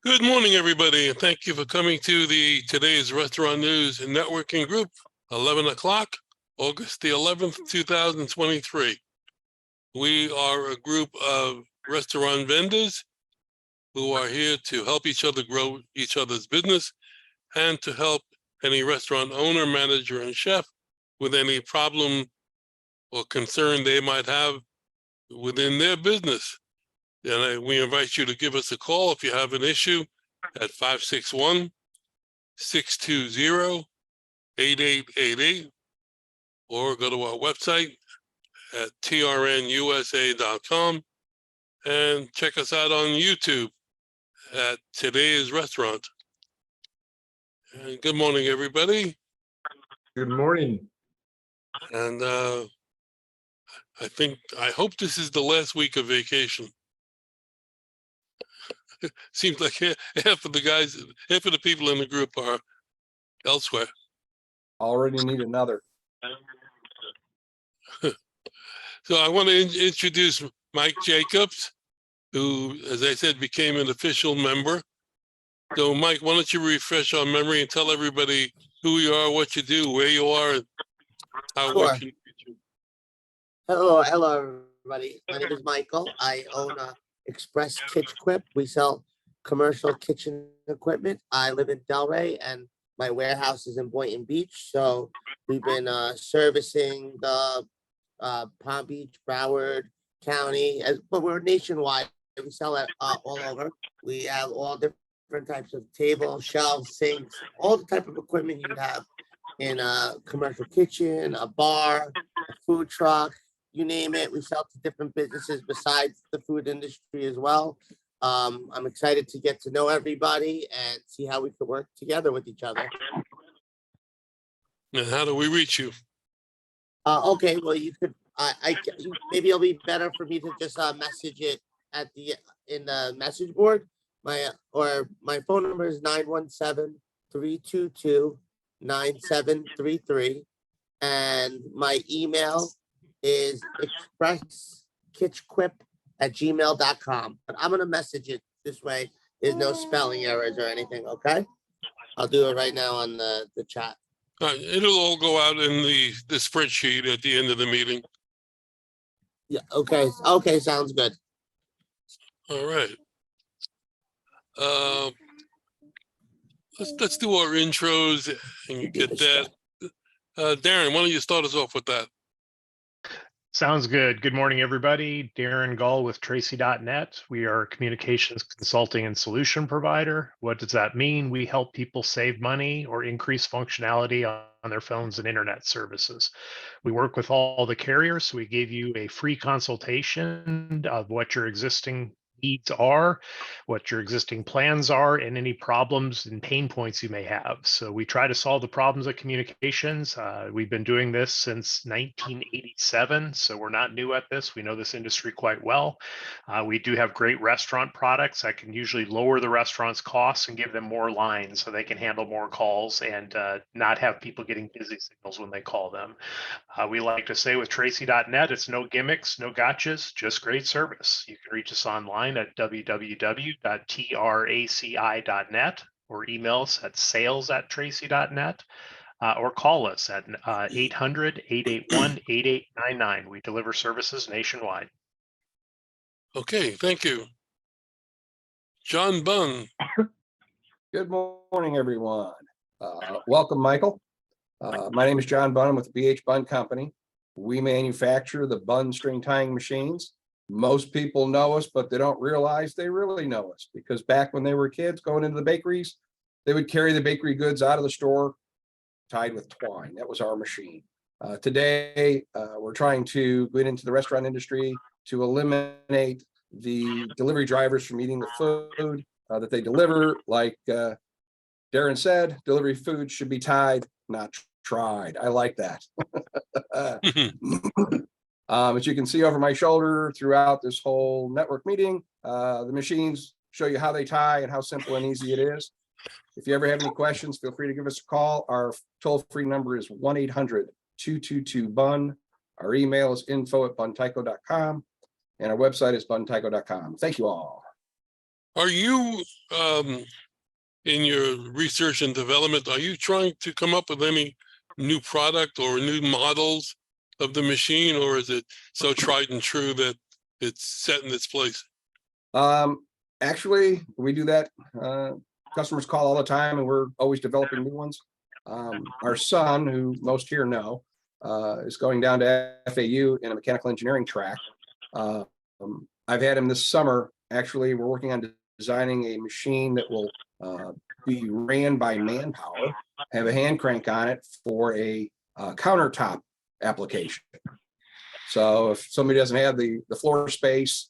Good morning, everybody, and thank you for coming to today's Restaurant News and Networking Group, 11 o'clock, August the 11th, 2023. We are a group of restaurant vendors who are here to help each other grow each other's business and to help any restaurant owner, manager, and chef with any problem or concern they might have within their business. And we invite you to give us a call if you have an issue at 561-620-8888, or go to our website at trnusa.com and check us out on YouTube at Today's Restaurant. And good morning, everybody. Good morning. And I hope this is the last week of vacation. Seems like half of the people in the group are elsewhere. Already need another. So I want to introduce Mike Jacobs, who, as I said, became an official member. So Mike, why don't you refresh our memory and tell everybody who you are, what you do, where you are, and how we can reach you. Hello, everybody. My name is Michael. I own Express Kitchen Equip. We sell commercial kitchen equipment. I live in Delray, and my warehouse is in Boynton Beach. So we've been servicing the Palm Beach, Broward County, but we're nationwide. We sell it all over. We have all different types of tables, shelves, sinks, all the type of equipment you'd have in a commercial kitchen, a bar, a food truck. You name it, we sell to different businesses besides the food industry as well. I'm excited to get to know everybody and see how we could work together with each other. And how do we reach you? Okay, well, you could. Maybe it'll be better for me to just message it in the message board. My phone number is 917-322-9733, and my email is expresskitchquip@gmail.com. But I'm gonna message it this way. There's no spelling errors or anything. Okay, I'll do it right now on the chat. It'll all go out in the spreadsheet at the end of the meeting. Yeah. Okay. Sounds good. All right. Let's do our intros and get that. Darren, why don't you start us off with that? Sounds good. Good morning, everybody. Darren Gull with Tracy.net. We are a communications consulting and solution provider. What does that mean? We help people save money or increase functionality on their phones and internet services. We work with all the carriers, so we gave you a free consultation of what your existing needs are, what your existing plans are, and any problems and pain points you may have. So we try to solve the problems of communications. We've been doing this since 1987, so we're not new at this. We know this industry quite well. We do have great restaurant products that can usually lower the restaurant's costs and give them more lines so they can handle more calls and not have people getting busy signals when they call them. We like to say with Tracy.net, it's no gimmicks, no gotchas, just great service. You can reach us online at www.traci.net or email us at sales@tracy.net or call us at 800-881-8899. We deliver services nationwide. Okay, thank you. John Bunn. Good morning, everyone. Welcome, Michael. My name is John Bunn with the BH Bunn Company. We manufacture the bun string tying machines. Most people know us, but they don't realize they really know us, because back when they were kids going into the bakeries, they would carry the bakery goods out of the store tied with twine. That was our machine. Today, we're trying to get into the restaurant industry to eliminate the delivery drivers from eating the food that they deliver. Like Darren said, delivery food should be tied, not tried. I like that. As you can see over my shoulder throughout this whole network meeting, the machines show you how they tie and how simple and easy it is. If you ever have any questions, feel free to give us a call. Our toll-free number is 1-800-222-BUN. Our email is info@buntyco.com, and our website is buntyco.com. Thank you all. Are you, in your research and development, are you trying to come up with any new product or new models of the machine, or is it so tried and true that it's set in its place? Actually, we do that. Customers call all the time and we're always developing new ones. Our son, who most here know, is going down to FAU in a mechanical engineering track. I've had him this summer. Actually, we're working on designing a machine that will be ran by manpower, have a hand crank on it for a countertop application. So if somebody doesn't have the floor space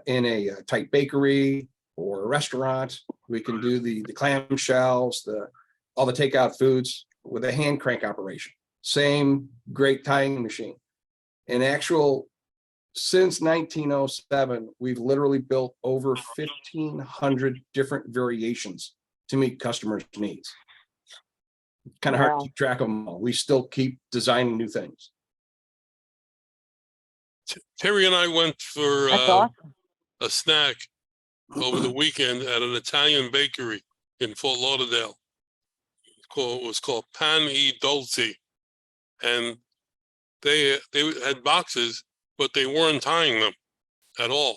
in a tight bakery or a restaurant, we can do the clamshells, all the takeout foods with a hand crank operation. Same great tying machine. In actual, since 1907, we've literally built over 1,500 different variations to meet customers' needs. Kind of hard to keep track of them all. We still keep designing new things. Terry and I went for That's awesome. a snack over the weekend at an Italian bakery in Fort Lauderdale. It was called Pan e Dolce, and they had boxes, but they weren't tying them at all.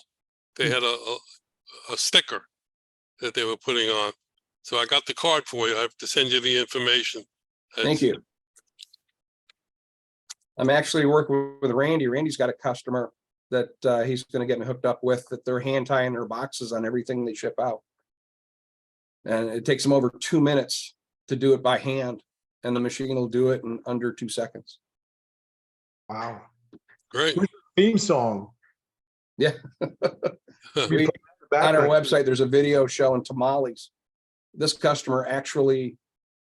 They had a sticker that they were putting on. So I got the card for you. I have to send you the information. Thank you. I'm actually working with Randy. Randy's got a customer that he's going to get me hooked up with, that they're hand tying their boxes on everything they ship out. And it takes them over 2 minutes to do it by hand, and the machine will do it in under 2 seconds. Wow. Great. Theme song. Yeah. We On our website, there's a video showing tamales. This customer actually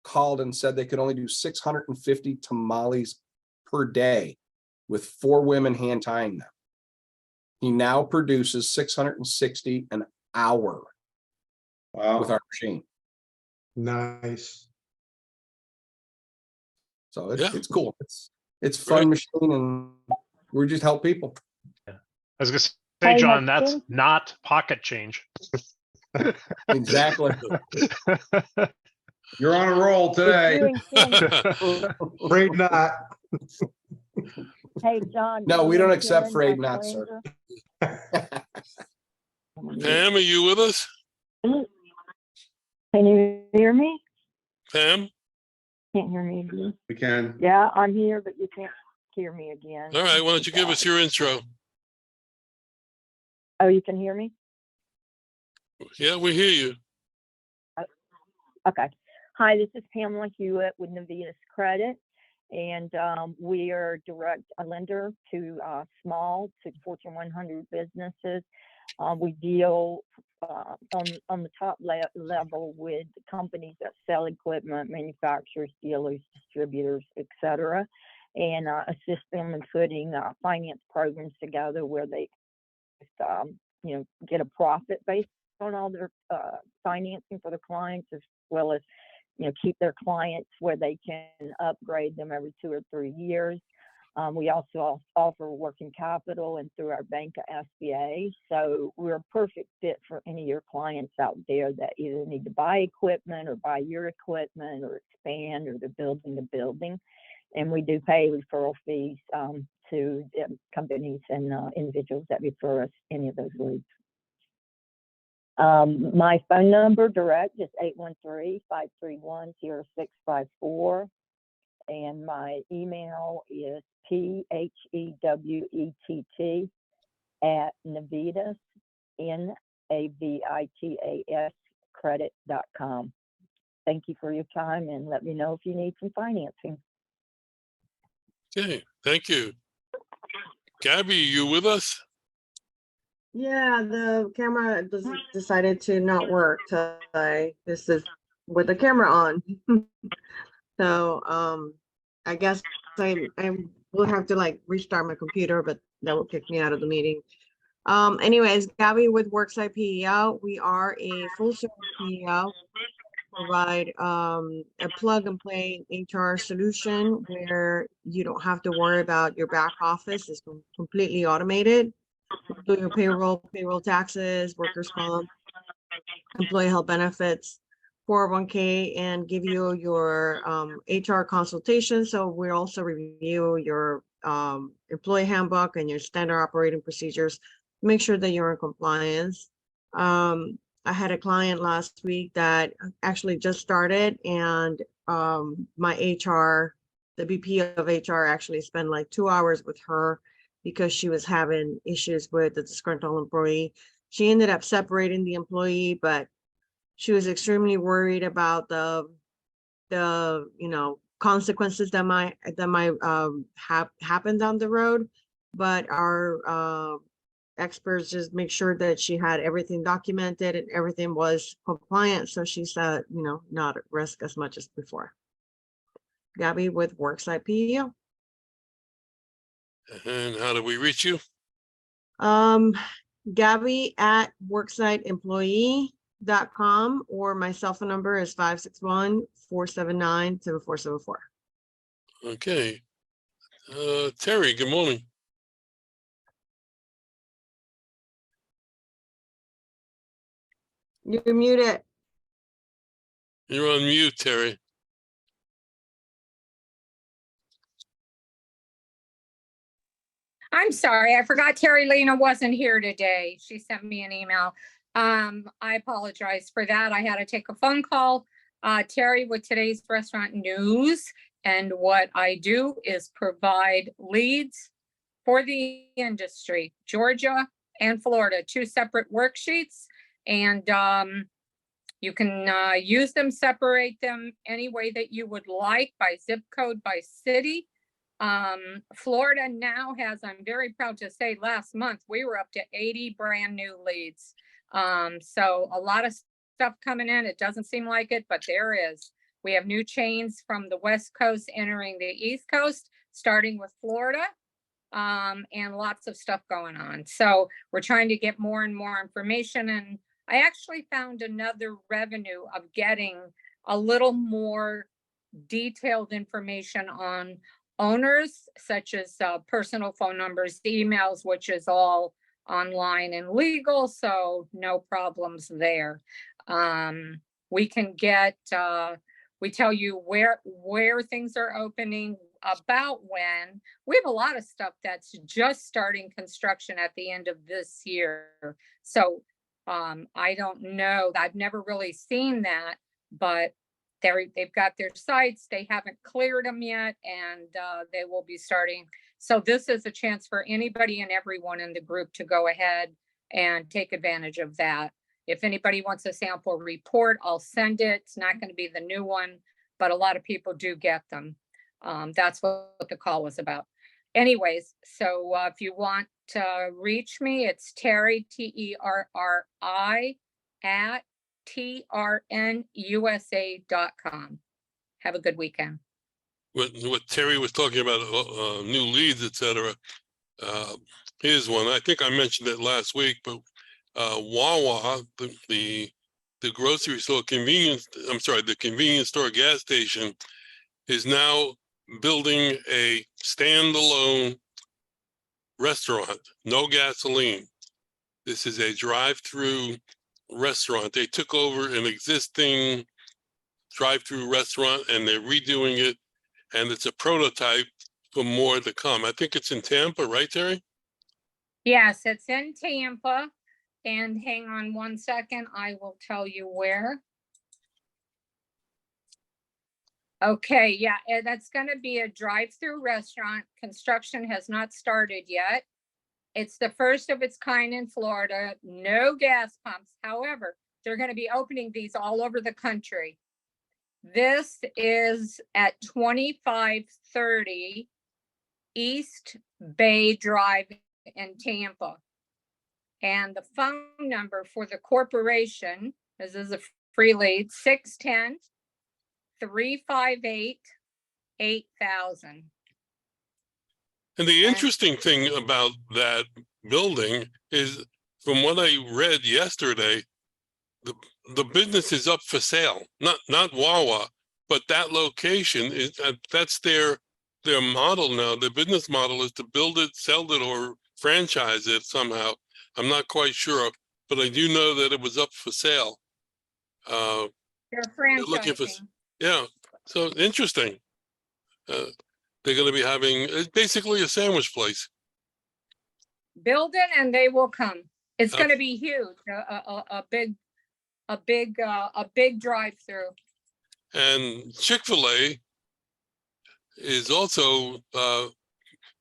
called and said they could only do 650 tamales per day with 4 women hand tying them. He now produces 660 an hour with our machine. Nice. So Yeah. it's cool. It's fun machine, and we just help people. I was gonna say, Hey, John, my that's friend- not pocket change. Exactly. You're on a roll If today. you and Ken- Afraid not. Hey, John. No, you we don't and accept Ken frayed have knots, sir. Flanger? Pam, are you with us? Can you hear me? Pam? Can't hear me again. We can. Yeah, I'm here, but you can't hear me again. All right, why don't you give us your intro? Oh, you can hear me? Yeah, we hear you. Okay. Hi, this is Pamela Hewitt with Navitas Credit, and we are a lender to small to Fortune 100 businesses. We deal on the top level with companies that sell equipment, manufacturers, dealers, distributors, etc., and assist them in putting finance programs together where they, get a profit based on all their financing for the clients, as well as keep their clients where they can upgrade them every 2 or 3 years. We also offer working capital and through our bank SBA. So we're a perfect fit for any of your clients out there that either need to buy equipment or buy your equipment or expand, or they're building the building. And we do pay referral fees to companies and individuals that refer us any of those leads. My phone number direct is 813-531-0654. And my email is PHEWETT @navitas credit.com. Thank you for your time, and let me know if you need some financing. Okay, thank you. Gabby, you with us? Yeah, the camera decided to not work today. This is with the camera on. So I guess I will have to restart my computer, but that will kick me out of the meeting. Anyways, Gabby with Worksite PEO. We are a full service PEO. Provide a plug and play HR solution where you don't have to worry about your back office. It's completely automated. Do your payroll taxes, workers' comp, employee health benefits, 401k, and give you your HR consultation. So we also review your employee handbook and your standard operating procedures, make sure that you're in compliance. I had a client last week that actually just started, and my HR, the VP of HR actually spent like 2 hours with her because she was having issues with the disgruntled employee. She ended up separating the employee, but she was extremely worried about the consequences that might happen down the road. But our experts just make sure that she had everything documented and everything was compliant. So she's not at risk as much as before. Gabby with Worksite PEO. And how do we reach you? Gabby at worksiteemployee.com, or my cell phone number is 561-479-7474. Okay. Terry, good morning. You're muted. You're on mute, Terry. I'm sorry, I forgot Terry Lena wasn't here today. She sent me an email. I apologize for that. I had to take a phone call. Terry with today's restaurant news. And what I do is provide leads for the industry, Georgia and Florida, 2 separate worksheets. And you can use them, separate them any way that you would like, by zip code, by city. Florida now has, I'm very proud to say, last month we were up to 80 brand new leads. So a lot of stuff coming in. It doesn't seem like it, but there is. We have new chains from the West Coast entering the East Coast, starting with Florida, and lots of stuff going on. So we're trying to get more and more information. And I actually found another revenue of getting a little more detailed information on owners, such as personal phone numbers, emails, which is all online and legal, so no problems there. We can get, we tell you where things are opening, about when. We have a lot of stuff that's just starting construction at the end of this year. So I don't know, I've never really seen that, but they've got their sites, they haven't cleared them yet, and they will be starting. So this is a chance for anybody and everyone in the group to go ahead and take advantage of that. If anybody wants a sample report, I'll send it. It's not going to be the new one, but a lot of people do get them. That's what the call was about. Anyways, so if you want to reach me, it's Terry, Terri, at trnusa.com. Have a good weekend. What Terry was talking about, new leads, etc. Here's one. I think I mentioned it last week, but Wawa, the grocery store the convenience store gas station, is now building a standalone restaurant, no gasoline. This is a drive-through restaurant. They took over an existing drive-through restaurant and they're redoing it, and it's a prototype for more to come. I think it's in Tampa, right, Terry? Yes, it's in Tampa. And hang on one second, I will tell you where. Okay, yeah, that's going to be a drive-through restaurant. Construction has not started yet. It's the first of its kind in Florida. No gas pumps. However, they're going to be opening these all over the country. This is at 2530 East Bay Drive in Tampa. And the phone number for the corporation, this is a free lead, 610-358-8000. And the interesting thing about that building is, from what I read yesterday, the business is up for sale. Not Wawa, but that location is that's their model now. The business model is to build it, sell it, or franchise it somehow. I'm not quite sure, but I do know that it was up for sale. They're looking for franchising. Yeah, so interesting. They're going to be having it's basically a sandwich place. Build it and they will come. It's Uh, going to be huge, a big drive-through. And Chick-fil-A is also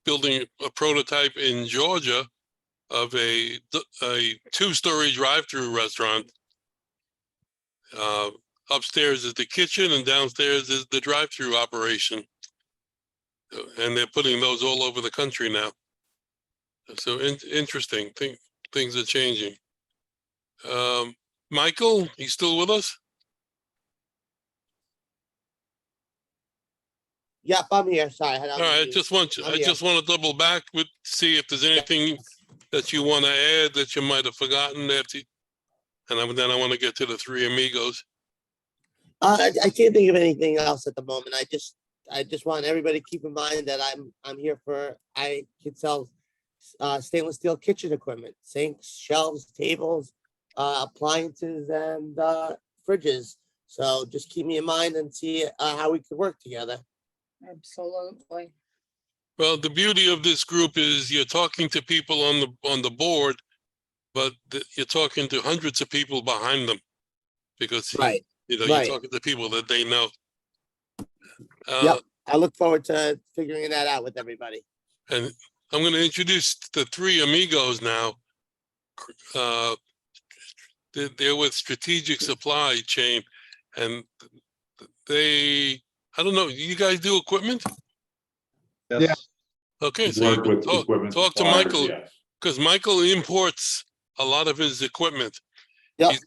building a prototype in Georgia of a two-story drive-through restaurant. Upstairs is the kitchen and downstairs is the drive-through operation. And they're putting those all over the country now. So interesting. Things are changing. Michael, you still with us? Yep, I'm here. Sorry. I had All right, I just want to double back with see if there's anything that you want to add that you might have forgotten after, and then I want to get to the three amigos. I can't think of anything else at the moment. I just want everybody to keep in mind that I'm here I can sell stainless steel kitchen equipment, sinks, shelves, tables, appliances, and fridges. So just keep me in mind and see how we could work together. Absolutely. Well, the beauty of this group is you're talking to people on the board, but you're talking to hundreds of people behind them, because Right. you're Right. talking to people that they know. Yep. I look forward to figuring that out with everybody. And I'm going to introduce the three amigos now. They're with Strategic Supply Chain, and I don't know, you guys do equipment? Yes. Okay, so you Work can with equipment talk to suppliers, Michael, yes. because Michael imports a lot of his equipment. Yep.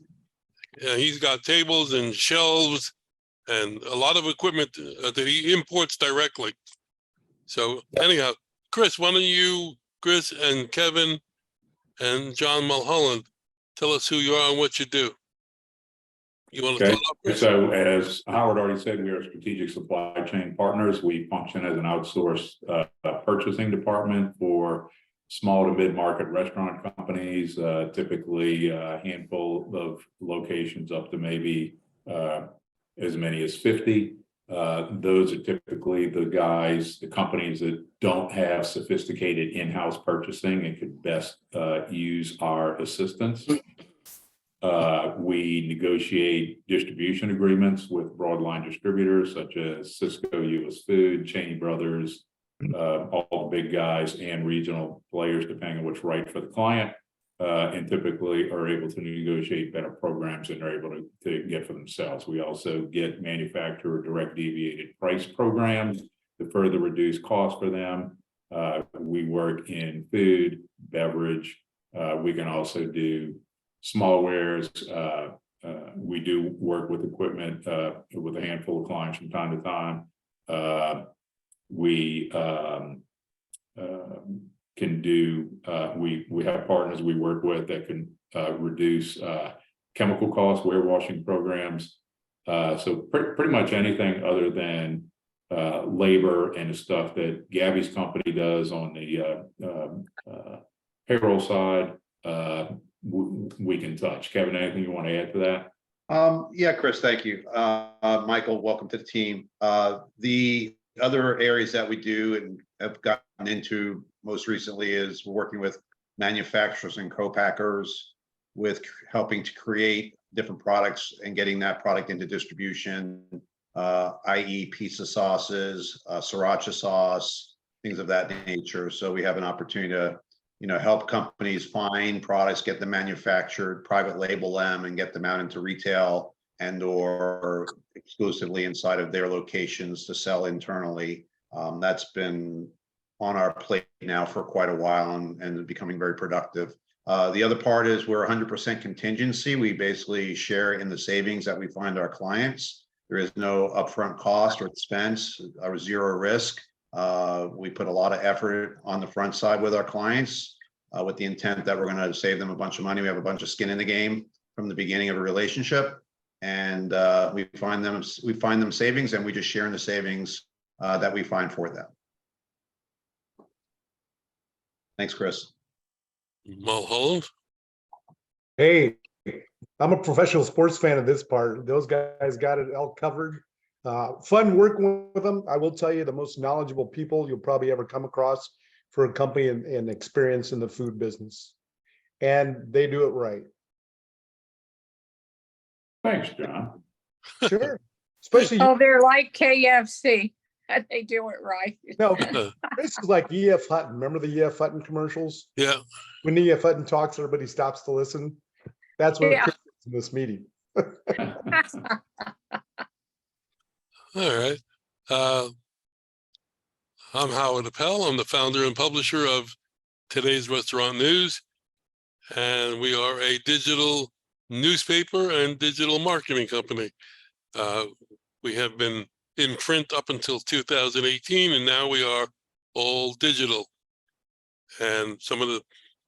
He's got tables and shelves and a lot of equipment that he imports directly. So anyhow, Chris and Kevin and John Mulholland, tell us who you are and what you do. You want to Okay, start off, Chris? so as Howard already said, we are strategic supply chain partners. We function as an outsourced purchasing department for small to mid-market restaurant companies, typically a handful of locations up to maybe as many as 50. Those are typically the companies that don't have sophisticated in-house purchasing and could best use our assistance. We negotiate distribution agreements with broadline distributors such as Cisco, US Food, Cheney Brothers, all the big guys and regional players, depending on what's right for the client, and typically are able to negotiate better programs than they're able to get for themselves. We also get manufacturer direct deviated price programs to further reduce costs for them. We work in food, beverage. We can also do small wares. We do work with equipment with a handful of clients from time to time. We can do, we have partners we work with that can reduce chemical costs, warewashing programs. So pretty much anything other than labor and the stuff that Gabby's company does on the payroll side, we can touch. Kevin, anything you want to add to that? Yeah, Chris, thank you. Michael, welcome to the team. The other areas that we do and have gotten into most recently is working with manufacturers and co-packers with helping to create different products and getting that product into distribution, i.e. pizza sauces, sriracha sauce, things of that nature. So we have an opportunity to help companies find products, get them manufactured, private label them, and get them out into retail and or exclusively inside of their locations to sell internally. That's been on our plate now for quite a while and becoming very productive. The other part is we're 100% contingency. We basically share in the savings that we find our clients. There is no upfront cost or expense or zero risk. We put a lot of effort on the front side with our clients with the intent that we're going to save them a bunch of money. We have a bunch of skin in the game from the beginning of a relationship, and we find them savings, and we just share in the savings that we find for them. Thanks, Chris. Mulholland. Hey, I'm a professional sports fan of this part. Those guys got it all covered. Fun working with them. I will tell you, the most knowledgeable people you'll probably ever come across for a company and experience in the food business. And they do it right. Thanks, John. Sure. Especially, Oh, they're like KFC. They do it right. no, this is like E.F. Hutton. Remember the E.F. Hutton commercials? Yeah. When E.F. Hutton talks, everybody stops to listen. That's what Yeah. Chris is in this meeting. All right. I'm Howard Appel. I'm the founder and publisher of Today's Restaurant News, and we are a digital newspaper and digital marketing company. We have been in print up until 2018, and now we are all digital. And some of the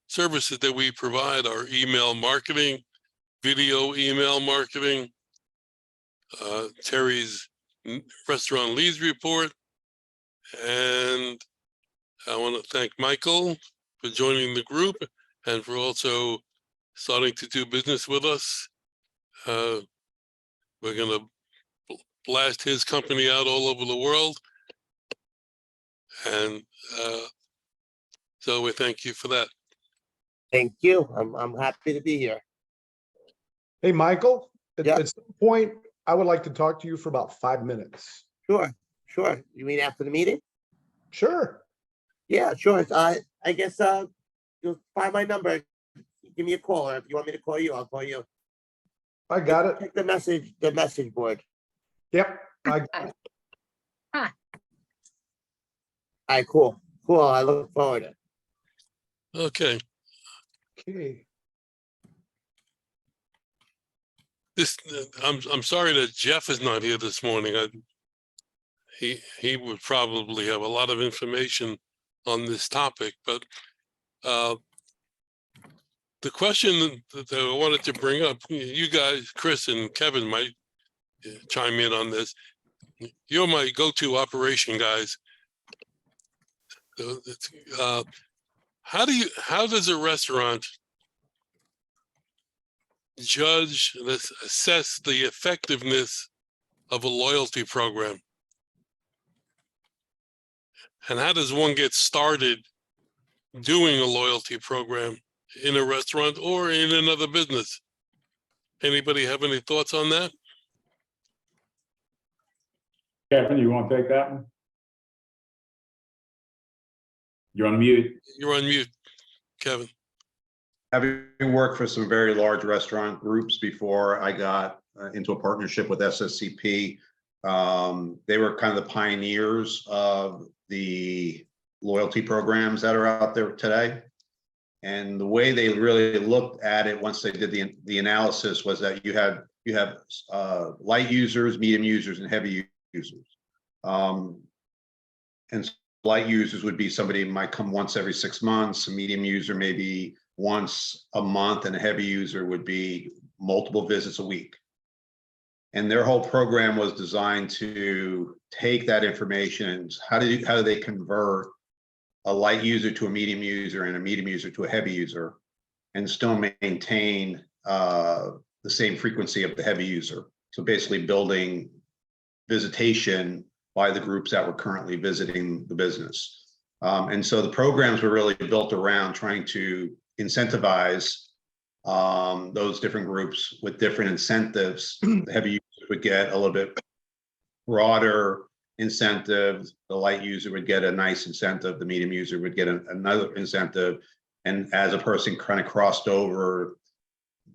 services that we provide are email marketing, video email marketing, Terry's restaurant leads report, and I want to thank Michael for joining the group and for also starting to do business with us. We're going to blast his company out all over the world. And so we thank you for that. Thank you. I'm happy to be here. Hey, Michael, Yeah. at some point, I would like to talk to you for about 5 minutes. Sure. You mean after the meeting? Sure. Yeah, sure. I guess you'll find my number. Give me a call, or if you want me to call you, I'll call you. I got it. Check the message board. Yep. I got it. All right, cool. I look forward to it. Okay. Okay. I'm sorry that Jeff is not here this morning. He would probably have a lot of information on this topic, but the question that I wanted to bring up, you guys, Chris and Kevin might chime in on this. You're my go-to operation guys. How does a restaurant judge, assess the effectiveness of a loyalty program? And how does one get started doing a loyalty program in a restaurant or in another business? Anybody have any thoughts on that? Kevin, you want to take that one? You're on mute. You're on mute, Kevin. Having worked for some very large restaurant groups before I got into a partnership with SSCP, they were kind of the pioneers of the loyalty programs that are out there today. And the way they really looked at it once they did the analysis was that you have light users, medium users, and heavy users. And light users would be somebody who might come once every 6 months, a medium user maybe once a month, and a heavy user would be multiple visits a week. And their whole program was designed to take that information and how do they convert a light user to a medium user and a medium user to a heavy user and still maintain the same frequency of the heavy user. So basically building visitation by the groups that were currently visiting the business. And so the programs were really built around trying to incentivize those different groups with different incentives. The heavy user would get a little bit broader incentive. The light user would get a nice incentive. The medium user would get another incentive. And as a person kind of crossed over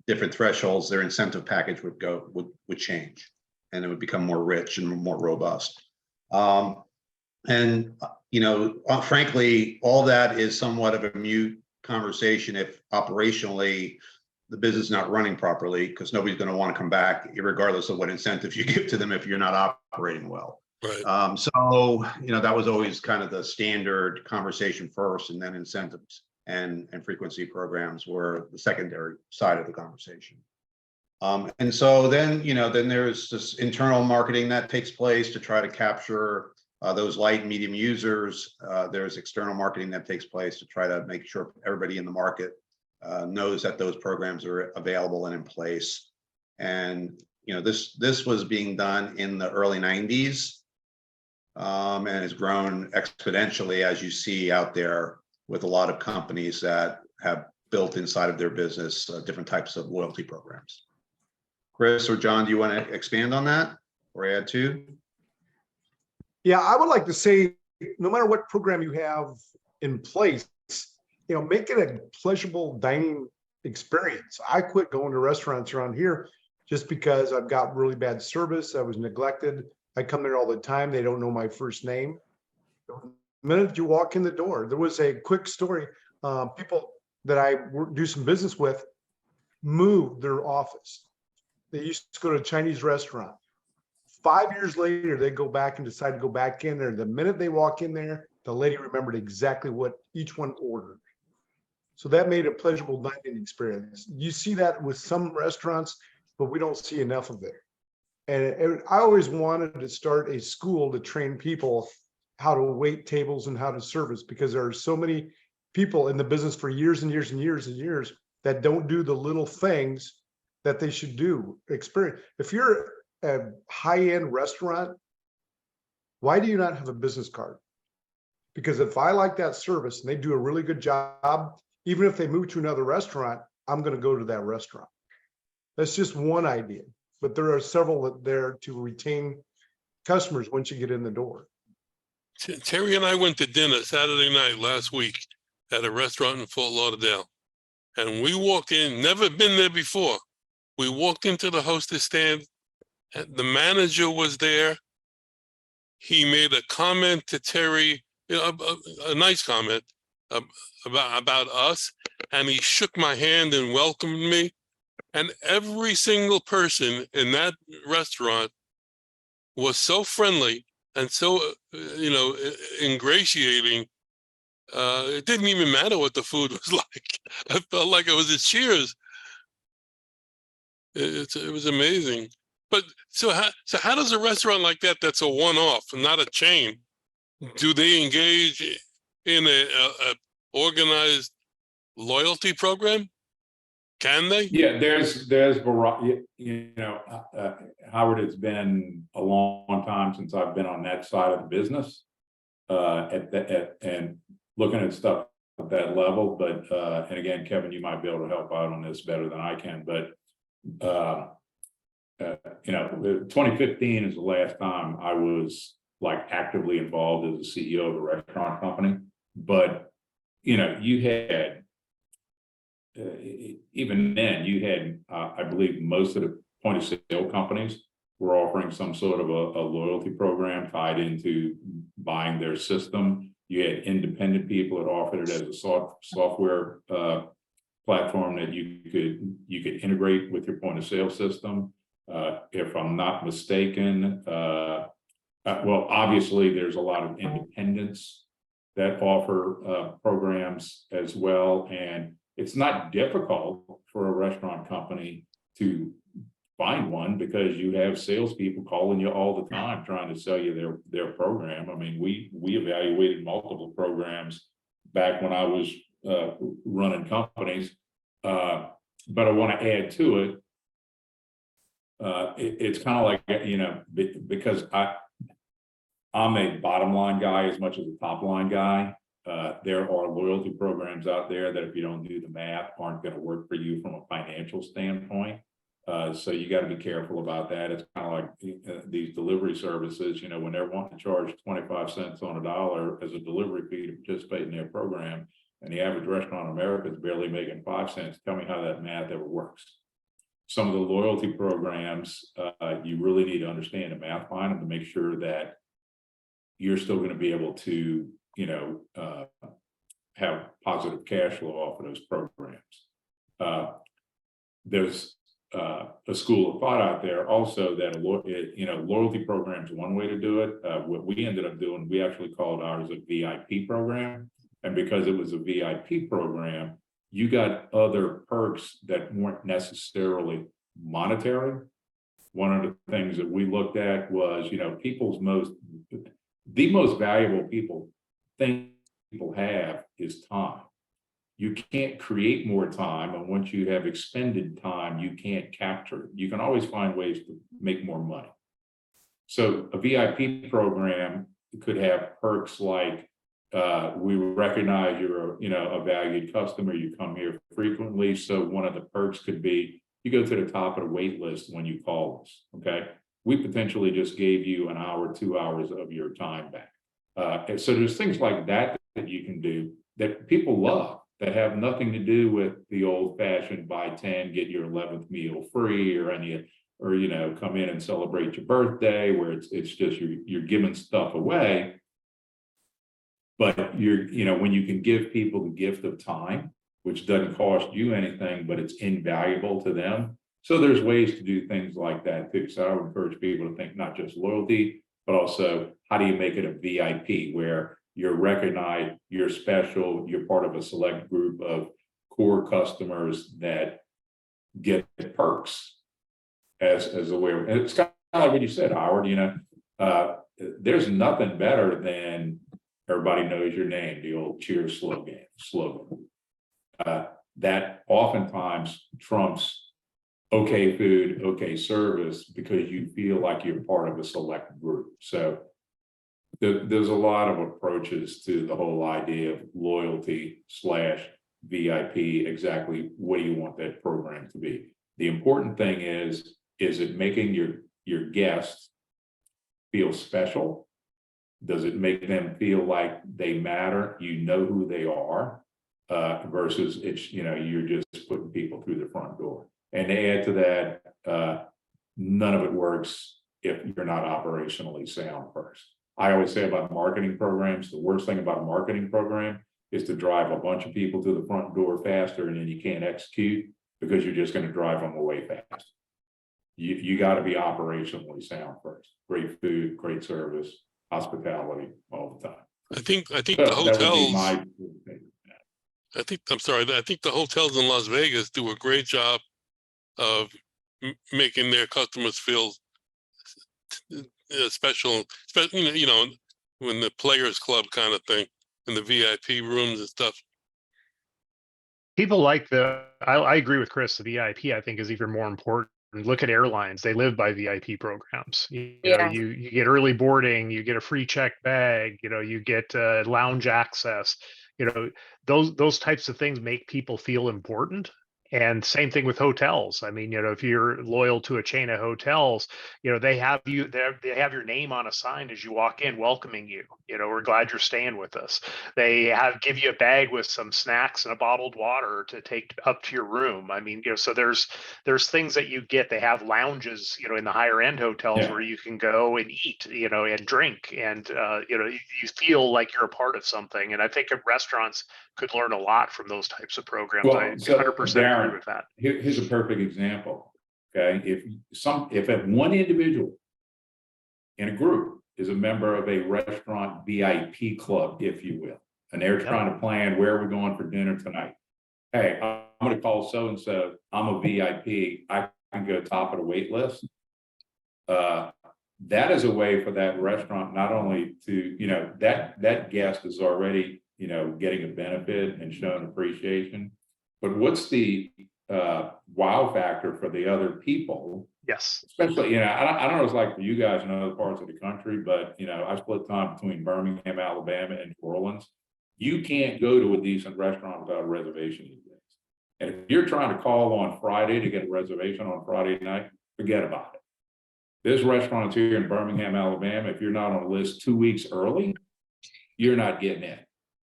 different thresholds, their incentive package would change, and it would become more rich and more robust. And frankly, all that is somewhat of a mute conversation if operationally the business is not running properly, because nobody's going to want to come back, regardless of what incentives you give to them if you're not operating well. Right. So that was always kind of the standard conversation first, and then incentives and frequency programs were the secondary side of the conversation. And so then there's this internal marketing that takes place to try to capture those light and medium users. There's external marketing that takes place to try to make sure everybody in the market knows that those programs are available and in place. And, you know, this was being done in the early 90s and has grown exponentially, as you see out there with a lot of companies that have built inside of their business different types of loyalty programs. Chris or John, do you want to expand on that or add to? Yeah, I would like to say, no matter what program you have in place, you know, make it a pleasurable dining experience. I quit going to restaurants around here just because I've got really bad service. I was neglected. I come there all the time. They don't know my first name. The minute you walk in the door, there was a quick story. People that I do some business with moved their office. They used to go to a Chinese restaurant. 5 years later, they go back and decide to go back in there. The minute they walk in there, the lady remembered exactly what each one ordered. So that made a pleasurable dining experience. You see that with some restaurants, but we don't see enough of it. And I always wanted to start a school to train people how to wait tables and how to service, because there are so many people in the business for years and years and years and years that don't do the little things that they should do. Experience. If you're a high-end restaurant, why do you not have a business card? Because if I like that service and they do a really good job, even if they move to another restaurant, I'm going to go to that restaurant. That's just one idea, but there are several there to retain customers once you get in the door. Terry and I went to dinner Saturday night last week at a restaurant in Fort Lauderdale. And we walked in, never been there before. We walked into the hostess stand, and the manager was there. He made a comment to Terry, you know, a nice comment about us, and he shook my hand and welcomed me. And every single person in that restaurant was so friendly and so, you know, ingratiating. It didn't even matter what the food was like. I felt like it was at Cheers. It was amazing. But so how does a restaurant like that, that's a one-off and not a chain, do they engage in a organized loyalty program? Can they? Yeah, there's variety. You know, Howard, it's been a long time since I've been on that side of the business, and looking at stuff at that level. But and again, Kevin, you might be able to help out on this better than I can. But you know, 2015 is the last time I was like actively involved as a CEO of a restaurant company. But you know, you had even then you had I believe most of the point of sale companies were offering some sort of a loyalty program tied into buying their system. You had independent people that offered it as a software platform that you could integrate with your point of sale system. If I'm not mistaken, well, obviously there's a lot of independents that offer programs as well, and it's not difficult for a restaurant company to find one because you have salespeople calling you all the time trying to sell you their program. I mean, we evaluated multiple programs back when I was running companies, but I want to add to it. It's kind of like, you know, because I'm a bottom line guy as much as a top line guy. There are loyalty programs out there that if you don't do the math aren't going to work for you from a financial standpoint. So you got to be careful about that. It's kind of like these delivery services, you know, when they're wanting to charge 25 cents on a dollar as a delivery fee to participate in their program, and the average restaurant in America is barely making 5 cents. Tell me how that math ever works. Some of the loyalty programs, you really need to understand the math behind them to make sure that you're still going to be able to, you know, have positive cash flow off of those programs. There's a school of thought out there also that, you know, loyalty program is one way to do it. What we ended up doing, we actually called ours a VIP program. And because it was a VIP program, you got other perks that weren't necessarily monetary. One of the things that we looked at was, you know, the most valuable people have is time. you can't create more time. And once you have expended time, you can't capture it. You can always find ways to make more money. So a VIP program could have perks like, we recognize you're a valued customer, you come here frequently. So one of the perks could be you go to the top of the wait list when you call us. Okay. We potentially just gave you an hour, 2 hours of your time back. And so there's things like that that you can do that people love, that have nothing to do with the old fashioned buy 10, get your 11th meal free or come in and celebrate your birthday, where it's just you're giving stuff away. But when you can give people the gift of time, which doesn't cost you anything, but it's invaluable to them. So there's ways to do things like that too. So I would encourage people to think not just loyalty, but also how do you make it a VIP where you're recognized, you're special, you're part of a select group of core customers that get perks as a way. And it's kind of like what you said, Howard, there's nothing better than everybody knows your name, the old cheer slogan. That oftentimes trumps okay food, okay service, because you feel like you're part of a select group. So there's a lot of approaches to the whole idea of loyalty / VIP. Exactly what do you want that program to be? The important thing is it making your guests feel special? Does it make them feel like they matter? You know who they are, versus it's, you're just putting people through the front door. And to add to that, none of it works if you're not operationally sound first. I always say about marketing programs, the worst thing about a marketing program is to drive a bunch of people to the front door faster, and then you can't execute because you're just going to drive them away fast. You got to be operationally sound first. Great food, great service, hospitality all the time. I think So the that would be hotels. my- I think the hotels in Las Vegas do a great job of making their customers feel special, when the Players Club kind of thing, in the VIP rooms and stuff. People like I agree with Chris, the VIP I think is even more important. Look at airlines, they live by VIP programs. You get early boarding, you get a free check bag, you get lounge access, those types of things make people feel important. And same thing with hotels. I mean, if you're loyal to a chain of hotels, they have your name on a sign as you walk in, welcoming you. We're glad you're staying with us. They give you a bag with some snacks and a bottled water to take up to your room. I mean, so there's things that you get. They have lounges, in the higher end hotels where you can go and eat, and drink, and you feel like you're a part of something. And I think restaurants could learn a lot from those types of programs. Well, I so 100% Darren, agree with that. Here's a perfect example. Okay, if one individual in a group is a member of a restaurant VIP club, if you will, and they're trying to plan where we're going for dinner tonight. Hey, I'm going to call so and so. I'm a VIP. I can go top of the wait list. That is a way for that restaurant not only to that guest is already getting a benefit and showing appreciation, but what's the wow factor for the other people? Yes. Especially, I don't know what it's like for you guys in other parts of the country, but I split time between Birmingham, Alabama, and New Orleans. You can't go to a decent restaurant without a reservation these days. And if you're trying to call on Friday to get a reservation on Friday night, forget about it. There's restaurants here in Birmingham, Alabama. If you're not on a list 2 weeks early, you're not getting in.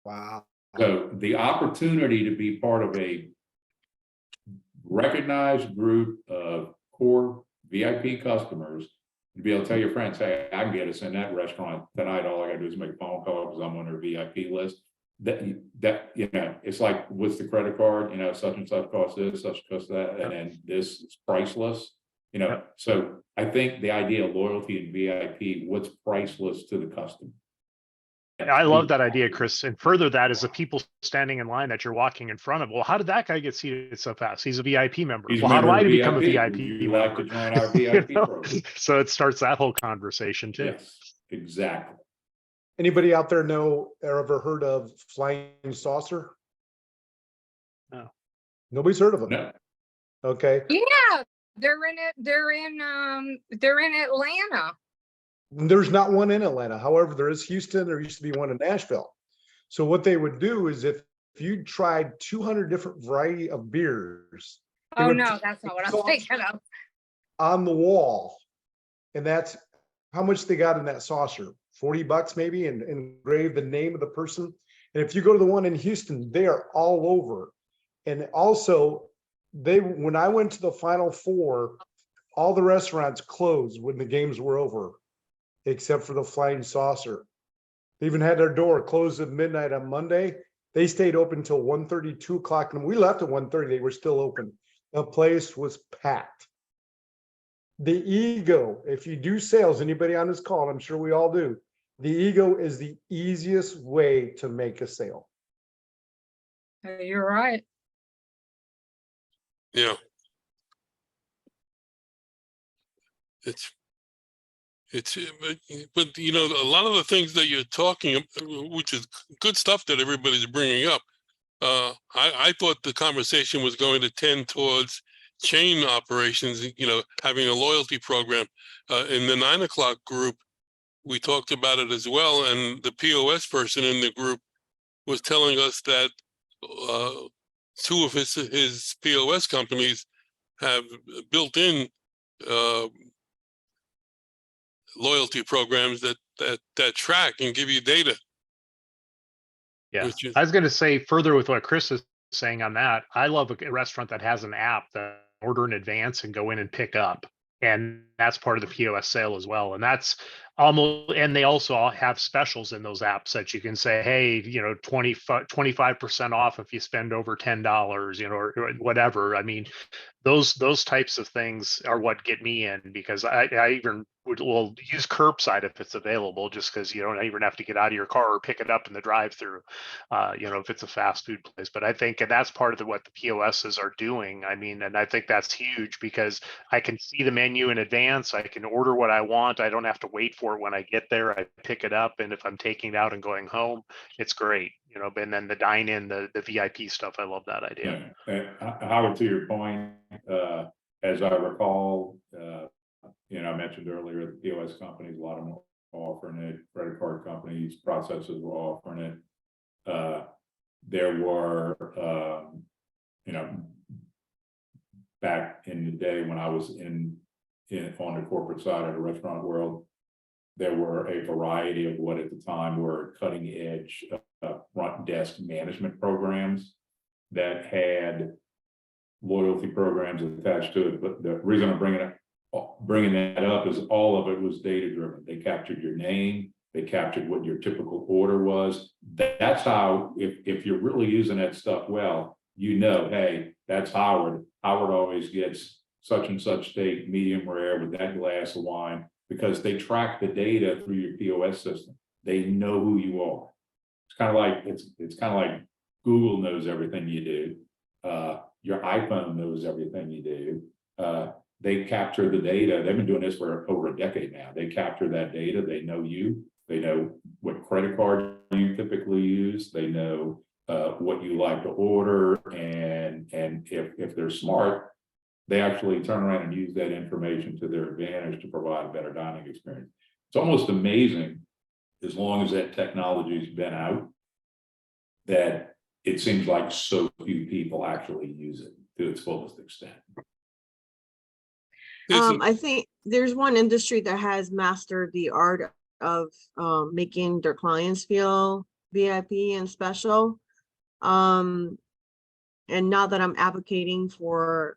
Wow. So the opportunity to be part of a recognized group of core VIP customers, to be able to tell your friends, hey, I can get us in that restaurant tonight. All I gotta do is make a phone call because I'm on their VIP list. That it's like, what's the credit card? Such and such costs this, such costs that, and then this is priceless. So I think the idea of loyalty and VIP, what's priceless to the customer. I love that idea, Chris. And further that is the people standing in line that you're walking in front of. Well, how did that guy get seated so fast? He's a VIP member. He's well, how do I become a VIP? VIP Would you member? like to join our VIP program? So it starts that whole conversation too. Yes, exactly. Anybody out there know or ever heard of flying saucer? Nobody's heard of them. No, Okay. Yeah, they're in it. They're in Atlanta. There's not one in Atlanta. However, there is Houston. There used to be one in Nashville. So what they would do is if you tried 200 different variety of beers, they Oh would no, put that's not what the I'm sauce thinking of. on the wall. And that's how much they got in that saucer, $40 maybe, and engrave the name of the person. And if you go to the one in Houston, they are all over. And also when I went to the Final Four, all the restaurants closed when the games were over, except for the Flying Saucer. They even had their door closed at midnight on Monday. They stayed open until 1:30, 2 o'clock, and we left at 1:30. They were still open. The place was packed. The ego, if you do sales, anybody on this call, I'm sure we all do, the ego is the easiest way to make a sale. You're right. Yeah. But you know, a lot of the things that you're talking, which is good stuff that everybody's bringing up. I thought the conversation was going to tend towards chain operations, you know, having a loyalty program. In the 9 o'clock group, we talked about it as well. And the POS person in the group was telling us that two of his POS companies have built in loyalty programs that track and give you data. Yeah, Which is, I was going to say further with what Chris is saying on that. I love a restaurant that has an app that order in advance and go in and pick up. And that's part of the POS sale as well. And that's almost, and they also have specials in those apps that you can say, hey, you know, 25% off if you spend over $10, you know, or whatever. I mean, those types of things are what get me in, because I even will use curbside if it's available, just because you don't even have to get out of your car or pick it up in the drive-through, you know, if it's a fast food place. But I think that's part of what the POSs are doing. I mean, and I think that's huge because I can see the menu in advance. I can order what I want. I don't have to wait for it when I get there. I pick it up, and if I'm taking it out and going home, it's great. You know, and then the dine-in, the VIP stuff, I love that idea. Howard, to your point, as I recall, you know, I mentioned earlier, the POS companies, a lot of them were offering it, credit card companies, processors were offering it. There were, you know, back in the day when I was on the corporate side of the restaurant world, there were a variety of what at the time were cutting edge front desk management programs that had loyalty programs attached to it. But the reason I'm bringing that up is all of it was data driven. They captured your name, they captured what your typical order was. That's how, if you're really using that stuff well, you know, hey, that's Howard. Howard always gets such and such steak, medium rare with that glass of wine, because they track the data through your POS system. They know who you are. It's kind of like it's kind of like Google knows everything you do. Your iPhone knows everything you do. They capture the data. They've been doing this for over a decade now. They capture that data. They know you. They know what credit card you typically use. They know what you like to order, and if they're smart, they actually turn around and use that information to their advantage to provide a better dining experience. It's almost amazing, as long as that technology's been out, that it seems like so few people actually use it to its fullest extent. I think there's one industry that has mastered the art of making their clients feel VIP and special. And now that I'm advocating for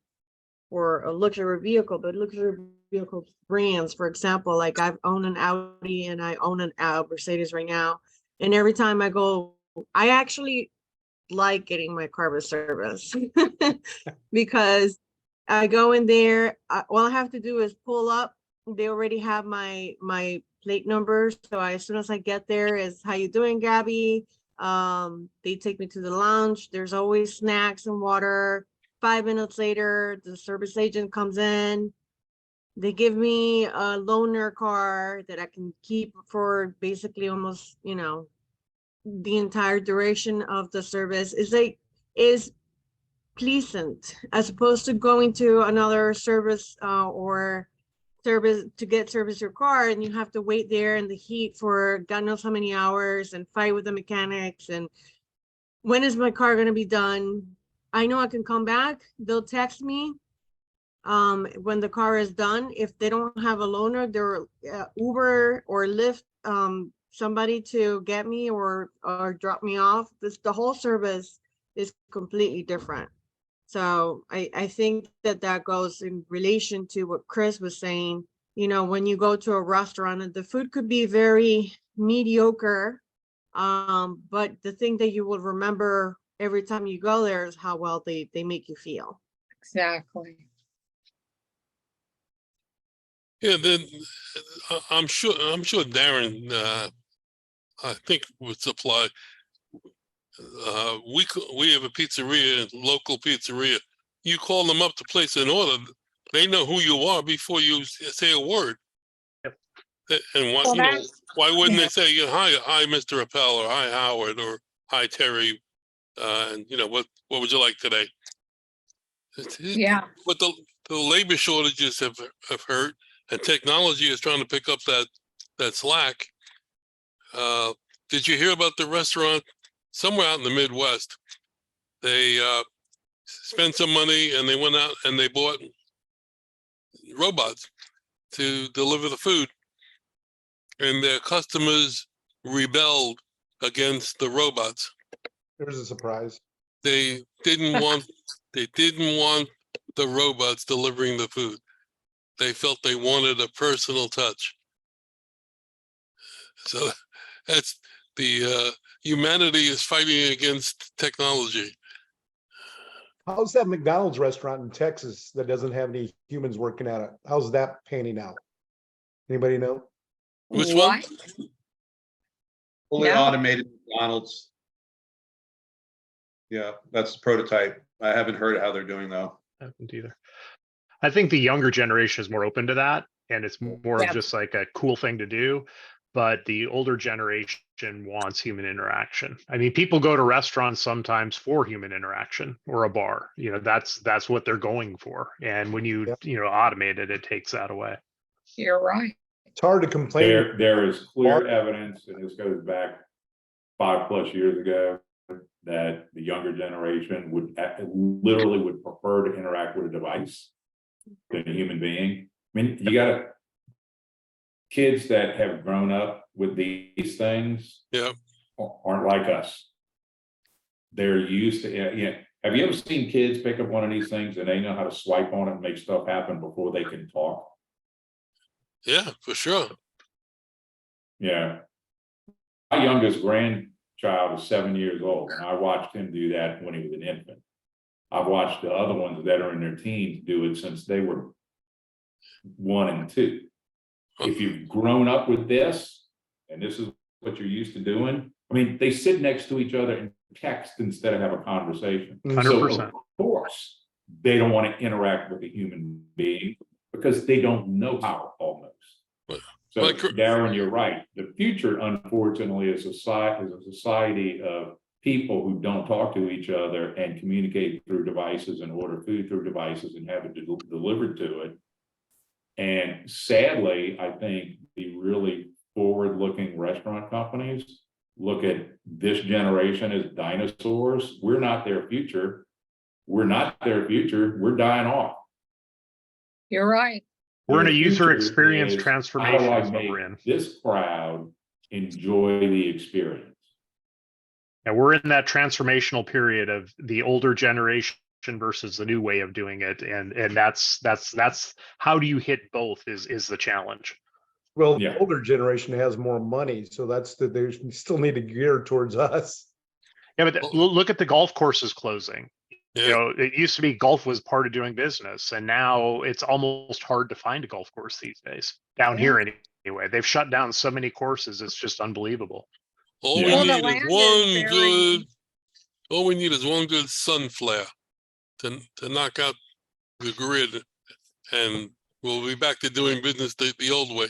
a luxury vehicle, but luxury vehicle brands, for example, like I own an Audi and I own an Mercedes right now. And every time I go, I actually like getting my car service because I go in there, all I have to do is pull up. They already have my plate numbers. So as soon as I get there, is how you doing, Gabby? They take me to the lounge. There's always snacks and water. 5 minutes later, the service agent comes in. They give me a loaner car that I can keep for basically almost, you know, the entire duration of the service. Is pleasant as opposed to going to another service or service to get service your car, and you have to wait there in the heat for God knows how many hours and fight with the mechanics and when is my car going to be done. I know I can come back. They'll text me when the car is done. If they don't have a loaner, they're Uber or Lyft somebody to get me or drop me off. The whole service is completely different. So I think that goes in relation to what Chris was saying. You know, when you go to a restaurant and the food could be very mediocre, but the thing that you will remember every time you go there is how well they make you feel. Exactly. Yeah, then I'm sure Darren, I think would supply. We have a pizzeria, local pizzeria. You call them up to place an order, they know who you are before you say a word. Yep. And Well, why wouldn't yeah. they say, hi, Mr. Appel, or hi, Howard, or hi, Terry, and what would you like today? Yeah. But the labor shortages have hurt, and technology is trying to pick up that slack. Did you hear about the restaurant somewhere out in the Midwest? They spent some money and they went out and they bought robots to deliver the food, and their customers rebelled against the robots. There's a surprise. They didn't want the robots delivering the food. They felt they wanted a personal touch. So that's the humanity is fighting against technology. How's that McDonald's restaurant in Texas that doesn't have any humans working at it? How's that panning out? Anybody know? Which one? Fully No. automated McDonald's. Yeah, that's the prototype. I haven't heard how they're doing though. I haven't either. I think the younger generation is more open to that, and it's more Yeah. of just like a cool thing to do. But the older generation wants human interaction. I mean, people go to restaurants sometimes for human interaction or a bar. That's what they're going for. And when you automate it, it takes that away. You're right. It's hard to complain. There is clear evidence, and this goes back 5+ years ago, that the younger generation would prefer to interact with a device than a human being. I mean, you got kids that have grown up with these things, Yeah, aren't like us. They're used to, have you ever seen kids pick up one of these things and they know how to swipe on it and make stuff happen before they can talk? yeah, for sure. Yeah. My youngest grandchild is 7 years old, and I watched him do that when he was an infant. I've watched the other ones that are in their teens do it since they were 1 and 2. If you've grown up with this, and this is what you're used to doing, I mean, they sit next to each other and text instead of have a conversation. 100%. So of course, they don't want to interact with a human being because they don't know how almost. So Darren, you're right. The future, unfortunately, is a society of people who don't talk to each other and communicate through devices and order food through devices and have it delivered to it. And sadly, I think the really forward-looking restaurant companies look at this generation as dinosaurs. We're not their future. We're not their future. We're dying off. You're right. We're in a Their user future experience is, transformation how is do I what we're make in. this crowd enjoy the experience? And we're in that transformational period of the older generation versus the new way of doing it. And that's how do you hit both is the challenge. Well, Yeah. the older generation has more money, so they still need to gear towards us. Yeah, but look at the golf courses closing. Yeah. It used to be golf was part of doing business, and now it's almost hard to find a golf course these days. Down here anyway. They've shut down so many courses, it's just unbelievable. All Yeah. we Well, the need land is is one good sun flare to knock out the grid, and we'll be back to doing business the old way.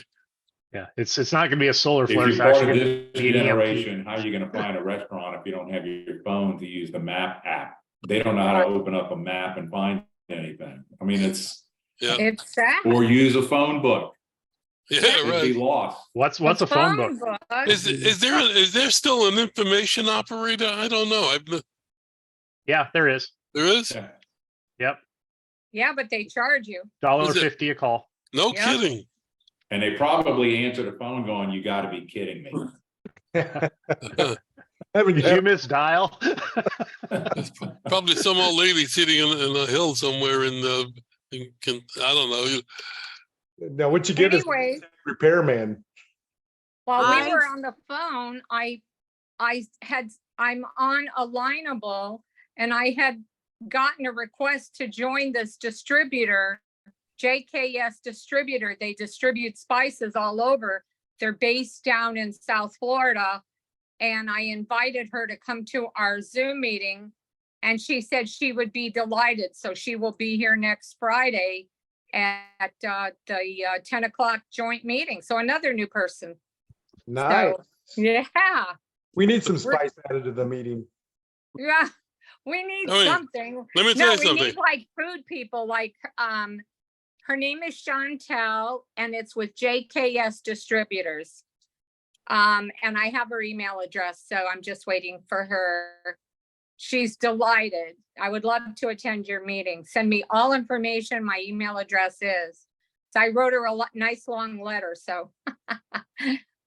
Yeah, it's not going to be a solar If flare. you're It's part actually of going to this be an EMP. generation, how are you going to find a restaurant if you don't have your phone to use the map app? they don't know how to open up a map and find anything. I mean, it's, Yeah, It's sad. or use a phone book. yeah, They'd be right. lost. What's The a phone book? Is there still an information operator? I don't know. Yeah, there is. There is? Yeah. Yep. Yeah, but they charge you. Is it- $1.50 a call. No Yeah. kidding. And they probably answer the phone going, you gotta be kidding me. Haven't Did you? you miss dial? Probably some old lady sitting in a hill somewhere I don't know. Now, what you get is Anyway, repairman. while we I- were on the phone, I'm on Alignable, and I had gotten a request to join this distributor, JKS distributor. They distribute spices all over. They're based down in South Florida. And I invited her to come to our Zoom meeting, and she said she would be delighted. So she will be here next Friday at the 10 o'clock joint meeting. So another new person. Nice. So, yeah, We need some spice added to the meeting. yeah, we need I mean, something. Let me tell No, you we something. need like food people, like, her name is Chantel, and it's with JKS Distributors. And I have her email address, so I'm just waiting for her. She's delighted. I would love to attend your meeting. Send me all information. My email address is. So I wrote her a nice long letter, so.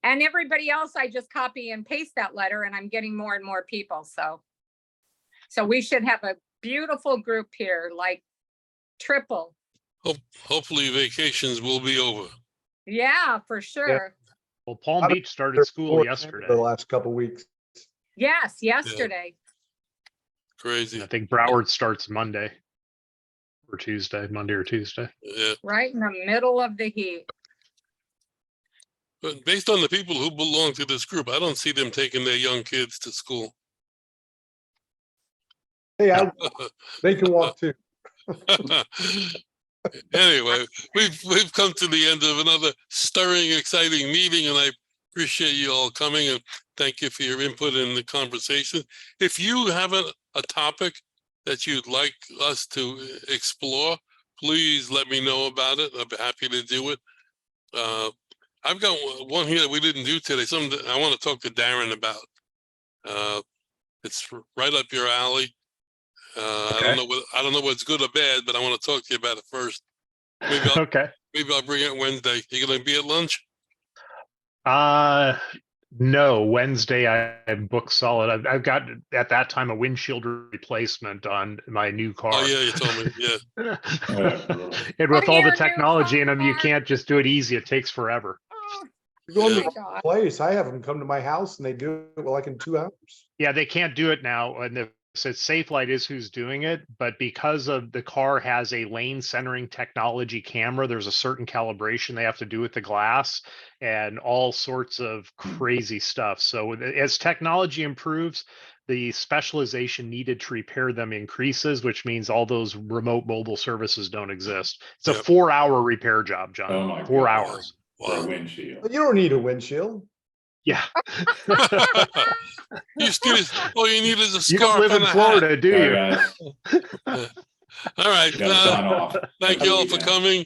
And everybody else, I just copy and paste that letter, and I'm getting more and more people, so. So we should have a beautiful group here, like triple. Hopefully vacations will be over. Yeah, for sure. Well, Palm Beach started school yesterday. The last couple weeks. Yes, yesterday. Crazy. I think Broward starts Monday or Tuesday, Monday or Tuesday. Yeah. Right in the middle of the heat. But based on the people who belong to this group, I don't see them taking their young kids to school. Hey, they can walk too. Anyway, we've come to the end of another stirring, exciting meeting, and I appreciate you all coming and thank you for your input in the conversation. If you have a topic that you'd like us to explore, please let me know about it. I'll be happy to do it. I've got one here that we didn't do today, something that I want to talk to Darren about. It's right up your alley. I don't know what's good or bad, but I want to talk to you about it first. Maybe Okay. I'll bring it Wednesday. You gonna be at lunch? No, Wednesday I'm booked solid. I've got at that time a windshield replacement on my new car. Oh yeah, you told me. Yeah. And with Oh, all your the new technology in them, you car. can't just do it easy. It takes forever. You're going Yeah. to the Oh, wrong God. place. I have them come to my house and they do it like in 2 hours. Yeah, they can't do it now. And the SafeLight is who's doing it, but because of the car has a lane centering technology camera, there's a certain calibration they have to do with the glass and all sorts of crazy stuff. So as technology improves, the specialization needed to repair them increases, which means all those remote mobile services don't exist. It's a Yep. 4-hour repair job, John. Oh my 4 God. hours. For a Wow. windshield. You don't need a windshield. Yeah. You still, all you need is a You don't scarf live and in a Florida, do All you? right, guys, All right. gotta sign off. Thank Have a you all good for weekend. coming.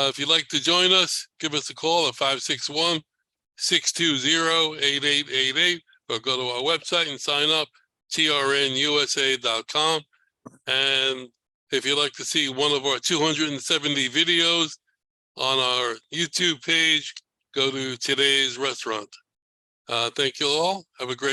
If you'd like to join us, give us a call at 561-620-8888 or go to our website and sign up, trnusa.com. And if you'd like to see one of our 270 videos on our YouTube page, go to Today's Restaurant. Thank you all. Have a great